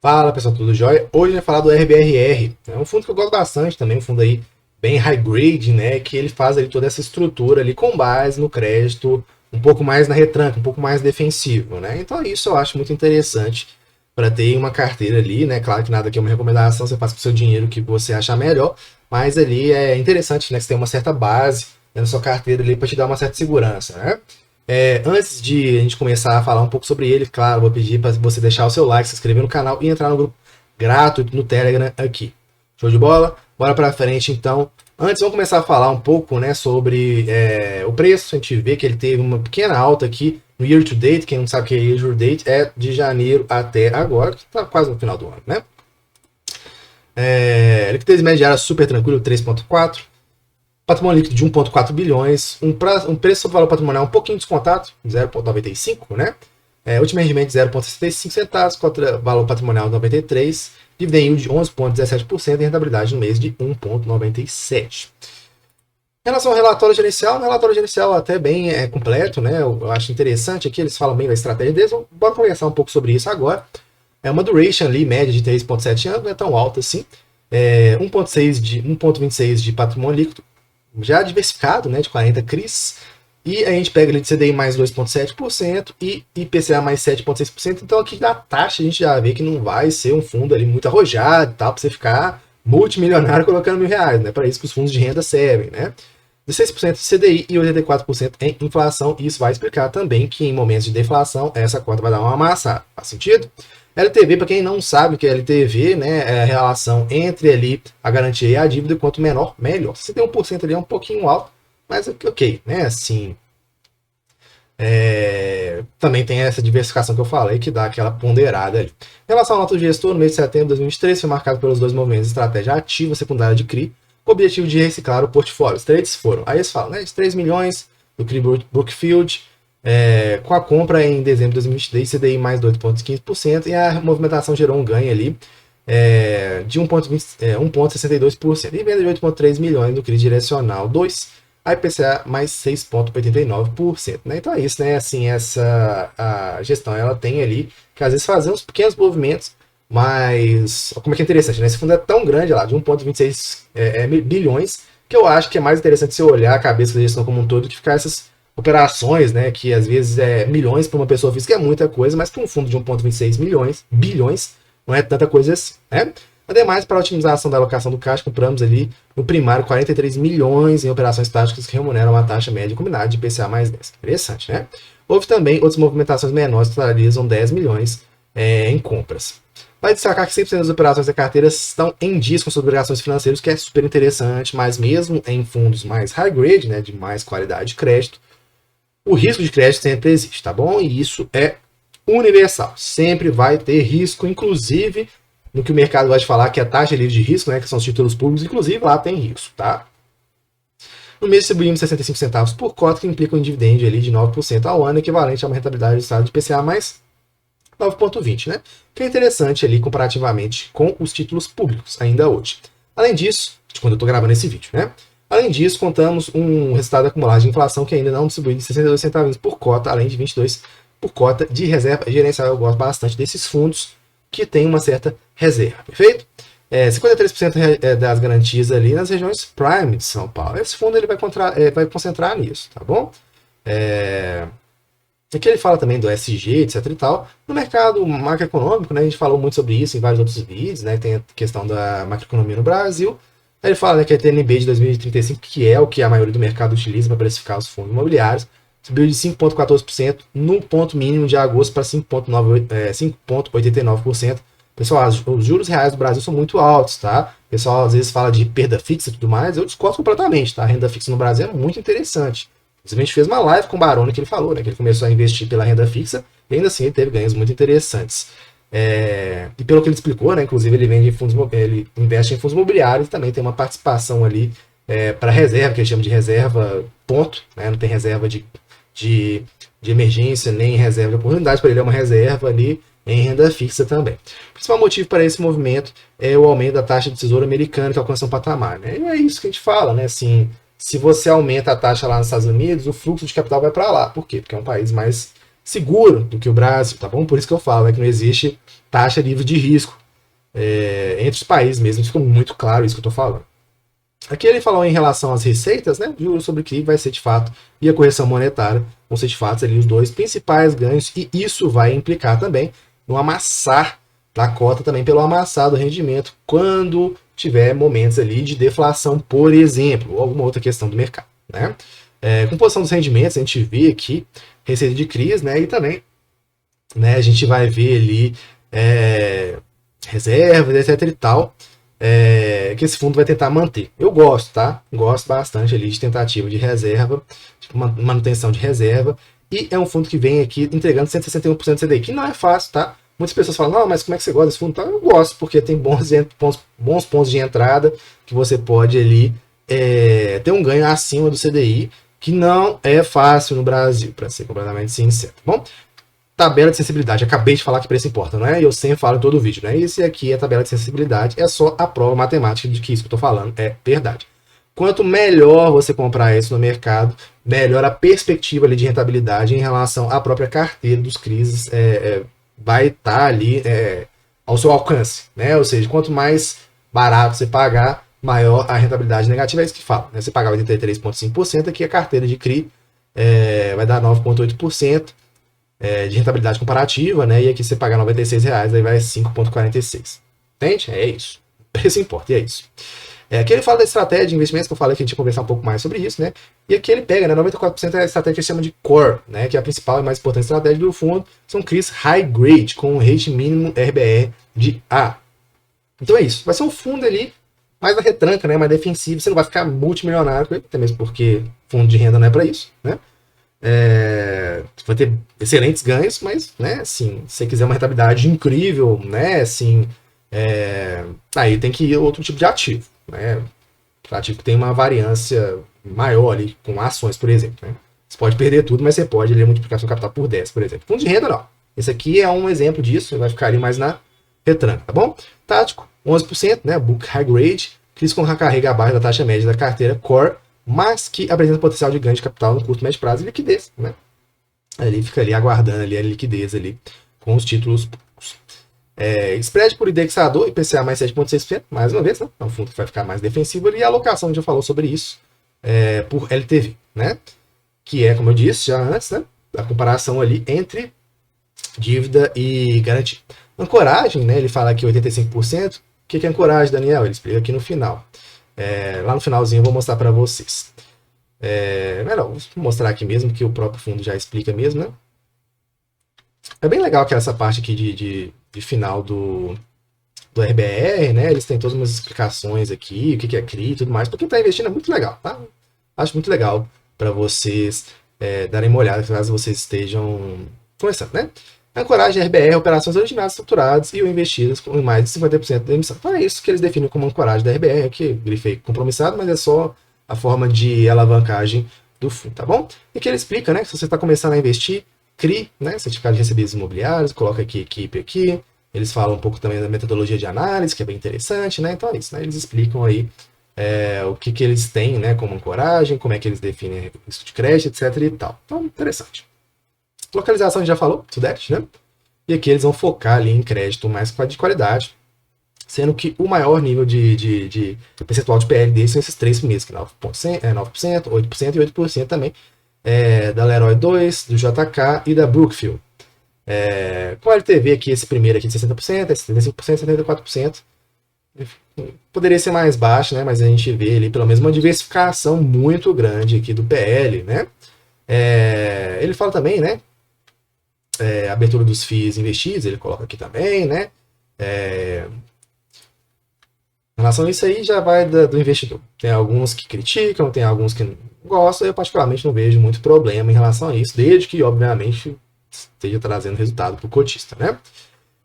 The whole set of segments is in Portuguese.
Fala pessoal, tudo jóia? Hoje a gente vai falar do RBRR. É um fundo que eu gosto bastante também, um fundo aí bem high grade, né? Que ele faz ali toda essa estrutura ali com base no crédito, um pouco mais na retranca, um pouco mais defensivo, né? Então isso eu acho muito interessante para ter uma carteira ali, né? Claro que nada aqui é uma recomendação, você faz com o seu dinheiro o que você achar melhor, mas ali é interessante, né? Que você tem uma certa base na sua carteira ali para te dar uma certa segurança, né? Antes de a gente começar a falar um pouco sobre ele, claro, vou pedir para você deixar o seu like, se inscrever no canal e entrar no grupo gratuito no Telegram aqui. Show de bola? Bora para frente então. Antes, vamos começar a falar um pouco, né, sobre o preço. A gente vê que ele teve uma pequena alta aqui no year to date. Quem não sabe o que é year to date é de janeiro até agora, que está quase no final do ano, né? Liquidez média diária super tranquilo, 3,4. Patrimônio líquido de 1,4 bilhões, um preço sobre valor patrimonial um pouquinho descontado, 0,95, né? Último rendimento de 0,65 centavos, contra valor patrimonial 93, dividend yield de 11,17% e rentabilidade no mês de 1,97. Em relação ao relatório gerencial, o relatório gerencial até bem completo, né? Eu acho interessante aqui, eles falam bem da estratégia deles, bora conversar um pouco sobre isso agora. É uma duration ali, média de 3,7 anos, não é tão alta assim. 1,26 de patrimônio líquido, já diversificado, né, de 40 CRIs, e a gente pega ali de CDI mais 2,7% e IPCA mais 7,6%, então aqui da taxa a gente já vê que não vai ser um fundo ali muito arrojado, tá, para você ficar multimilionário colocando R$ 1.000, né, para isso que os fundos de renda servem, né. 16% de CDI e 84% em inflação, e isso vai explicar também que em momentos de deflação essa conta vai dar uma amassada, faz sentido? LTV, para quem não sabe o que é LTV, né, é a relação entre ali a garantia e a dívida, quanto menor, melhor. Se tem 1% ali é um pouquinho alto, mas ok, né, assim, também tem essa diversificação que eu falei, que dá aquela ponderada ali. Em relação ao nota do gestor, no mês de setembro de 2023, foi marcado pelos dois movimentos de estratégia ativa secundária de CRI, com o objetivo de reciclar o portfólio. Os trades foram, aí eles falam, né, de 3 milhões do CRI Brookfield, com a compra em dezembro de 2023, CDI mais 2,15%, e a movimentação gerou um ganho ali de 1,62%, e venda de 8,3 milhões do CRI direcional 2, a IPCA mais 6,89%. Né? Então é isso, né? Assim, a gestão ela tem ali que às vezes fazer uns pequenos movimentos, mas como é que é interessante, né? Esse fundo é tão grande lá, de 1,26 bilhões, que eu acho que é mais interessante você olhar a cabeça da gestão como um todo que ficar essas operações, né, que às vezes é milhões para uma pessoa física, é muita coisa, mas para um fundo de 1,26 bilhões, não é tanta coisa assim, né? Ademais, para a otimização da alocação do caixa, compramos ali no primário 43 milhões em operações táticas que remuneram uma taxa média combinada de IPCA mais 10. Interessante, né? Houve também outras movimentações menores que totalizam 10 milhões em compras. Vai destacar que 100% das operações da carteira estão em dia com suas obrigações financeiras, que é super interessante, mas mesmo em fundos mais high grade, né, de mais qualidade de crédito, o risco de crédito sempre existe, tá bom? E isso é universal. Sempre vai ter risco, inclusive no que o mercado gosta de falar, que é a taxa livre de risco, né? Que são os títulos públicos, inclusive lá tem risco, tá? No mês distribuímos 65 centavos por cota, que implica um dividendo ali de 9% ao ano, equivalente a uma rentabilidade do estado de PCA mais 9,20, né? Que é interessante ali comparativamente com os títulos públicos ainda hoje. Além disso, de quando eu estou gravando esse vídeo, né? Além disso, contamos um resultado acumulado de inflação que ainda não distribuído de 62 centavos por cota, além de 22 por cota de reserva gerencial. Eu gosto bastante desses fundos que tem uma certa reserva, perfeito? 53% das garantias ali nas regiões prime de São Paulo. Esse fundo ele vai concentrar nisso, tá bom? Aqui ele fala também do SG, etc e tal. No mercado macroeconômico, né, a gente falou muito sobre isso em vários outros vídeos, né, tem a questão da macroeconomia no Brasil. Aí ele fala, né, que a TNB de 2035, que é o que a maioria do mercado utiliza para precificar os fundos imobiliários, subiu de 5,14% no ponto mínimo de agosto para 5,89%. Pessoal, os juros reais do Brasil são muito altos, tá? O pessoal às vezes fala de perda fixa e tudo mais, eu discordo completamente, tá? A renda fixa no Brasil é muito interessante. A gente fez uma live com o Baroni que ele falou, né? Que ele começou a investir pela renda fixa e ainda assim ele teve ganhos muito interessantes. E pelo que ele explicou, né? Inclusive ele investe em fundos imobiliários e também tem uma participação ali para reserva, que ele chama de reserva ponto, né? Não tem reserva de emergência nem reserva de oportunidade, para ele é uma reserva ali em renda fixa também. O principal motivo para esse movimento é o aumento da taxa de tesouro americana, que alcança um patamar, né? E é isso que a gente fala, né? Assim, se você aumenta a taxa lá nos Estados Unidos, o fluxo de capital vai para lá. Por quê? Porque é um país mais seguro do que o Brasil, tá bom? Por isso que eu falo, né, que não existe taxa livre de risco entre os países mesmo, ficou muito claro isso que eu estou falando. Aqui ele falou em relação às receitas, né? Juros sobre CRI vai ser de fato, e a correção monetária vão ser de fato ali os dois principais ganhos, e isso vai implicar também no amassar da cota também pelo amassar do rendimento quando tiver momentos ali de deflação, por exemplo, ou alguma outra questão do mercado, né? Composição dos rendimentos, a gente vê aqui receita de CRIs, né? E também, né, a gente vai ver ali reservas, etc e tal, que esse fundo vai tentar manter. Eu gosto, tá? Gosto bastante ali de tentativa de reserva, de manutenção de reserva, e é um fundo que vem aqui entregando 161% do CDI, que não é fácil, tá? Muitas pessoas falam, não, mas como é que você gosta desse fundo? Então, eu gosto, porque tem bons pontos de entrada, que você pode ali ter um ganho acima do CDI, que não é fácil no Brasil, para ser completamente sincero, tá bom? Tabela de sensibilidade, acabei de falar que preço importa, não é? Eu sempre falo em todo vídeo, né? Esse aqui é a tabela de sensibilidade, é só a prova matemática de que isso que eu estou falando é verdade. Quanto melhor você comprar isso no mercado, melhor a perspectiva ali de rentabilidade em relação à própria carteira dos CRIs vai estar ali ao seu alcance, né? Ou seja, quanto mais barato você pagar, maior a rentabilidade negativa, é isso que fala, né? Você pagar 83,5%, aqui a carteira de CRI vai dar 9,8%, de rentabilidade comparativa, né? E aqui você pagar R$96, aí vai 5,46. Entende? É isso. O preço importa, e é isso. Aqui ele fala da estratégia de investimentos, que eu falei que a gente ia conversar um pouco mais sobre isso, né? E aqui ele pega, né? 94% é a estratégia que ele chama de core, né? Que é a principal e mais importante estratégia do fundo. São CRIs high grade, com um rate mínimo RBR de A. Então é isso. Vai ser um fundo ali mais na retranca, né? Mais defensivo. Você não vai ficar multimilionário, até mesmo porque fundo de renda não é para isso, né? Vai ter excelentes ganhos, mas, né, assim, se você quiser uma rentabilidade incrível, né, assim, aí tem que ir a outro tipo de ativo, né, ativo que tem uma variância maior ali, com ações, por exemplo, né. Você pode perder tudo, mas você pode ali, multiplicar seu capital por 10, por exemplo. Fundo de renda, não. Esse aqui é um exemplo disso, você vai ficar ali mais na retranca, tá bom? Tático, 11%, né, book high grade, CRIs com carrega abaixo da taxa média da carteira core, mas que apresenta potencial de ganho de capital no curto, médio prazo e liquidez, né? Ele fica ali aguardando ali a liquidez ali com os títulos públicos. Spread por indexador, IPCA mais 7,6%, mais uma vez, né? É um fundo que vai ficar mais defensivo ali, e a alocação, a gente já falou sobre isso, por LTV, né? Que é, como eu disse já antes, né? A comparação ali entre dívida e garantia. Ancoragem, né? Ele fala aqui 85%. O que é ancoragem, Daniel? Ele explica aqui no final. Lá no finalzinho eu vou mostrar para vocês. Melhor, vou mostrar aqui mesmo, que o próprio fundo já explica mesmo, né? É bem legal que essa parte aqui de final do RBR, né? Eles têm todas umas explicações aqui, o que é CRI e tudo mais. Para quem está investindo é muito legal, tá? Acho muito legal para vocês darem uma olhada, caso vocês estejam começando, né? Ancoragem RBR, operações originadas, estruturadas e ou investidas com mais de 50% da emissão. Então é isso que eles definem como ancoragem da RBR, aqui grifei compromissado, mas é só a forma de alavancagem do fundo, tá bom? E que ele explica, né, que se você está começando a investir, CRI, né, certificado de recebíveis imobiliários, coloca aqui equipe aqui, eles falam um pouco também da metodologia de análise, que é bem interessante, né, então é isso, né, eles explicam aí o que eles têm, né, como ancoragem, como é que eles definem risco de crédito, etc e tal. Então, interessante. Localização a gente já falou, Sudeste, né? E aqui eles vão focar ali em crédito mais de qualidade, sendo que o maior nível de percentual de PL deles são esses três primeiros, que é 9%, 8% e 8% também, da Leroy 2, do JK e da Brookfield. Com a LTV aqui, esse primeiro aqui de 60%, 75%, 74%. Poderia ser mais baixo, né? Mas a gente vê ali pelo menos uma diversificação muito grande aqui do PL, né? Ele fala também, né? Abertura dos FIIs investidos, ele coloca aqui também, né? Em relação a isso aí, já vai do investidor. Tem alguns que criticam, tem alguns que não gostam, eu particularmente não vejo muito problema em relação a isso, desde que, obviamente, esteja trazendo resultado para o cotista, né?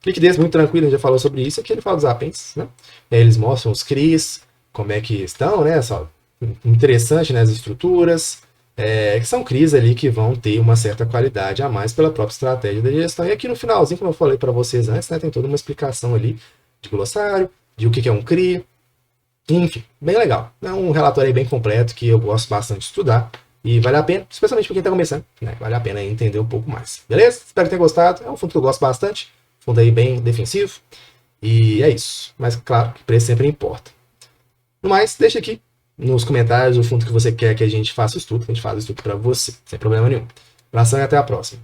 Liquidez muito tranquila, a gente já falou sobre isso, aqui ele fala dos apêndices, né? Eles mostram os CRIs, como é que estão, né? Só interessante, né? As estruturas, que são CRIs ali que vão ter uma certa qualidade a mais pela própria estratégia da gestão. E aqui no finalzinho, como eu falei para vocês antes, né? Tem toda uma explicação ali de glossário, de o que é um CRI, enfim, bem legal. É um relatório aí bem completo que eu gosto bastante de estudar. E vale a pena, especialmente para quem está começando, né? Vale a pena entender um pouco mais. Beleza? Espero que tenha gostado. É um fundo que eu gosto bastante. Fundo aí bem defensivo. E é isso. Mas claro que preço sempre importa. No mais, deixa aqui nos comentários o fundo que você quer que a gente faça o estudo. A gente faz o estudo para você, sem problema nenhum. Abração e até a próxima.